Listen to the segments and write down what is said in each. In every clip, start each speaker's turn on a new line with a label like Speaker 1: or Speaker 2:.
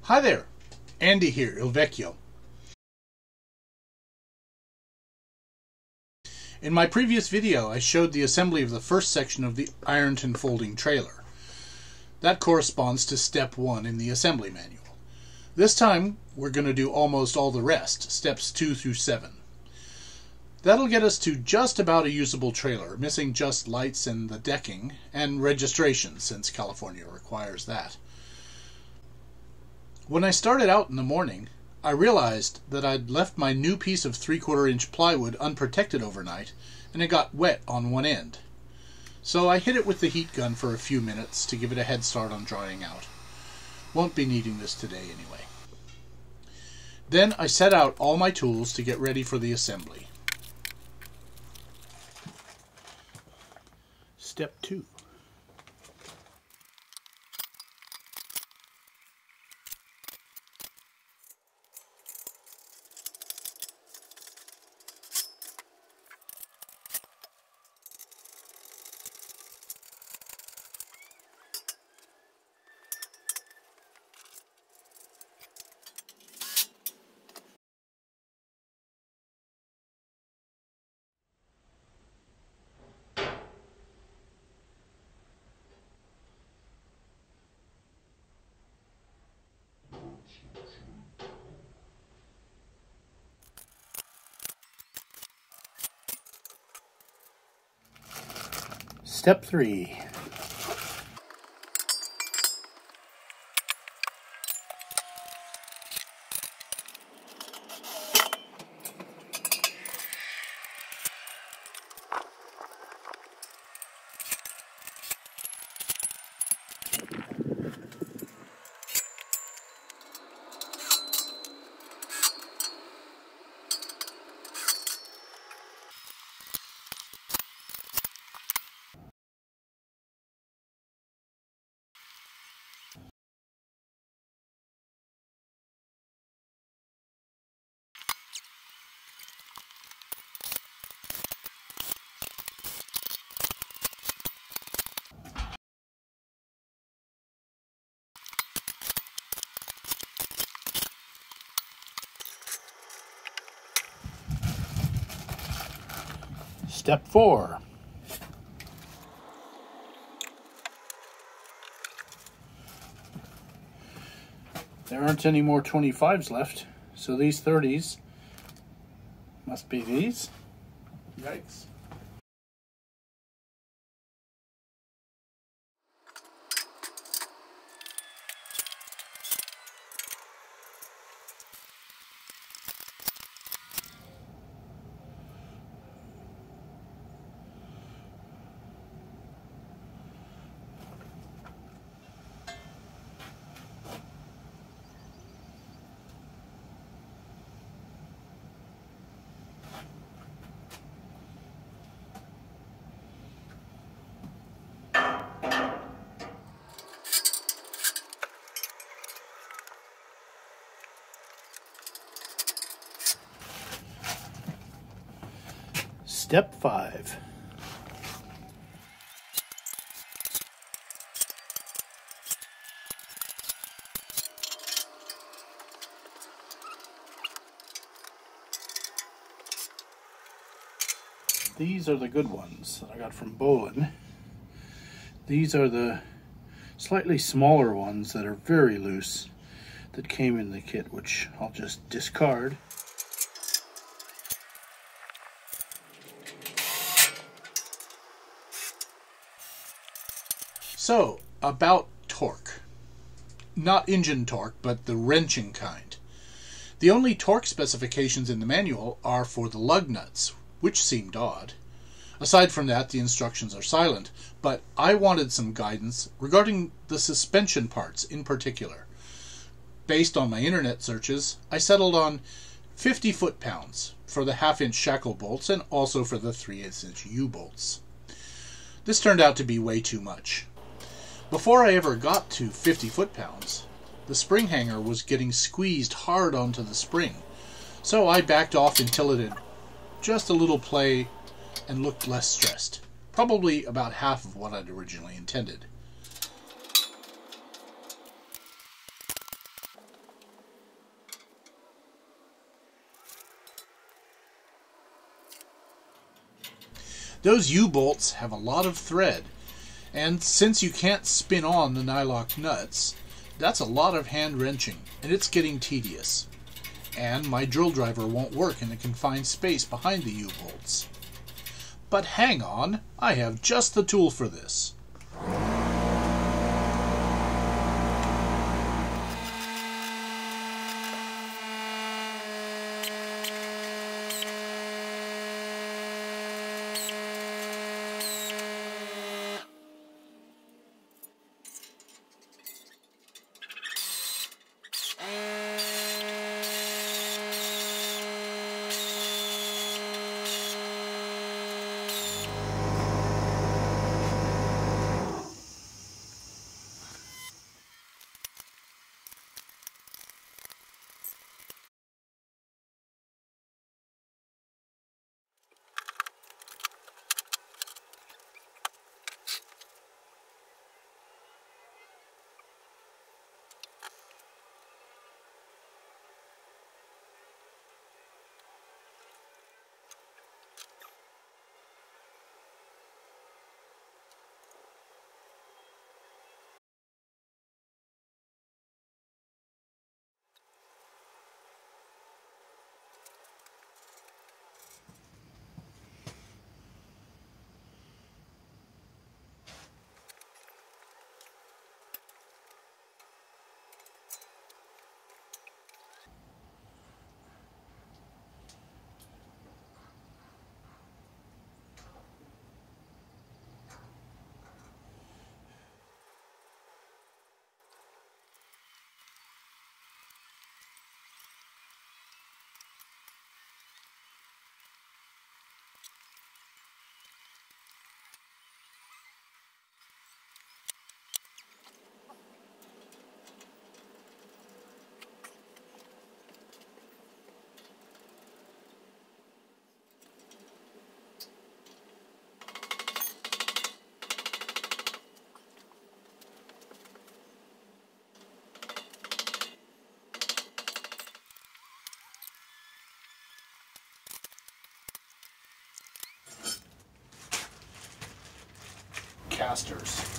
Speaker 1: Hi there, Andy here, Il Vecchio. In my previous video, I showed the assembly of the first section of the Ironton folding trailer. That corresponds to step 1 in the assembly manual. This time, we're going to do almost all the rest, steps 2 through 7. That'll get us to just about a usable trailer, missing just lights and the decking, and registration, since California requires that. When I started out in the morning, I realized that I'd left my new piece of 3/4 inch plywood unprotected overnight, and it got wet on one end. So I hit it with the heat gun for a few minutes to give it a head start on drying out. Won't be needing this today anyway. Then I set out all my tools to get ready for the assembly. Step 2. Step 3. Step 4. There aren't any more 25s left, so these 30s must be these. Yikes. Step 5. These are the good ones that I got from Bolin. These are the slightly smaller ones that are very loose that came in the kit, which I'll just discard. So, about torque. Not engine torque, but the wrenching kind. The only torque specifications in the manual are for the lug nuts, which seemed odd. Aside from that, the instructions are silent, but I wanted some guidance regarding the suspension parts in particular. Based on my internet searches, I settled on 50 foot-pounds for the 1/2 inch shackle bolts and also for the 3/8 inch U-bolts. This turned out to be way too much. Before I ever got to 50 foot-pounds, the spring hanger was getting squeezed hard onto the spring, so I backed off until it had just a little play and looked less stressed. Probably about half of what I'd originally intended. Those U-bolts have a lot of thread, and since you can't spin on the nylock nuts, that's a lot of hand wrenching, and it's getting tedious. And my drill driver won't work in the confined space behind the U-bolts. But hang on, I have just the tool for this. Casters.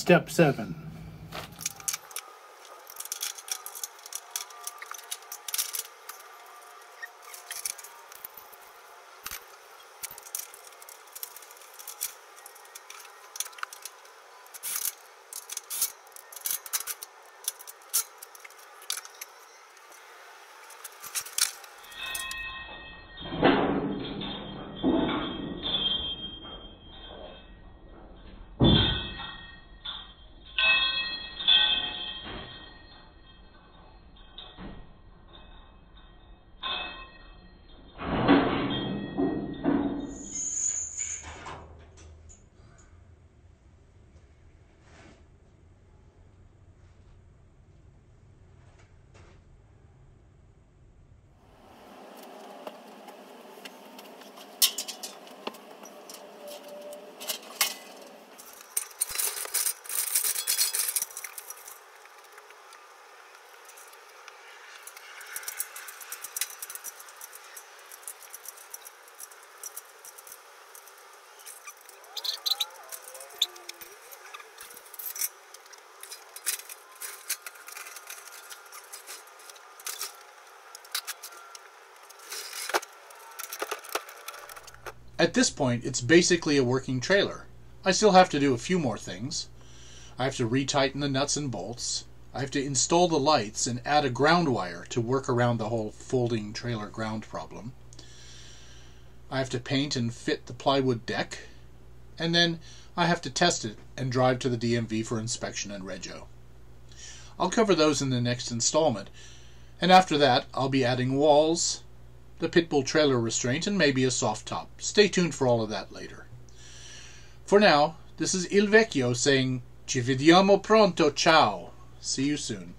Speaker 2: Step 7.
Speaker 1: At this point, it's basically a working trailer. I still have to do a few more things. I have to retighten the nuts and bolts. I have to install the lights and add a ground wire to work around the whole folding trailer ground problem. I have to paint and fit the plywood deck. And then I have to test it and drive to the DMV for inspection and rego. I'll cover those in the next installment, And after that, I'll be adding walls, the pitbull trailer restraint, and maybe a soft top. Stay tuned for all of that later. For now, this is Il Vecchio saying, Ci vediamo pronto, ciao. See you soon.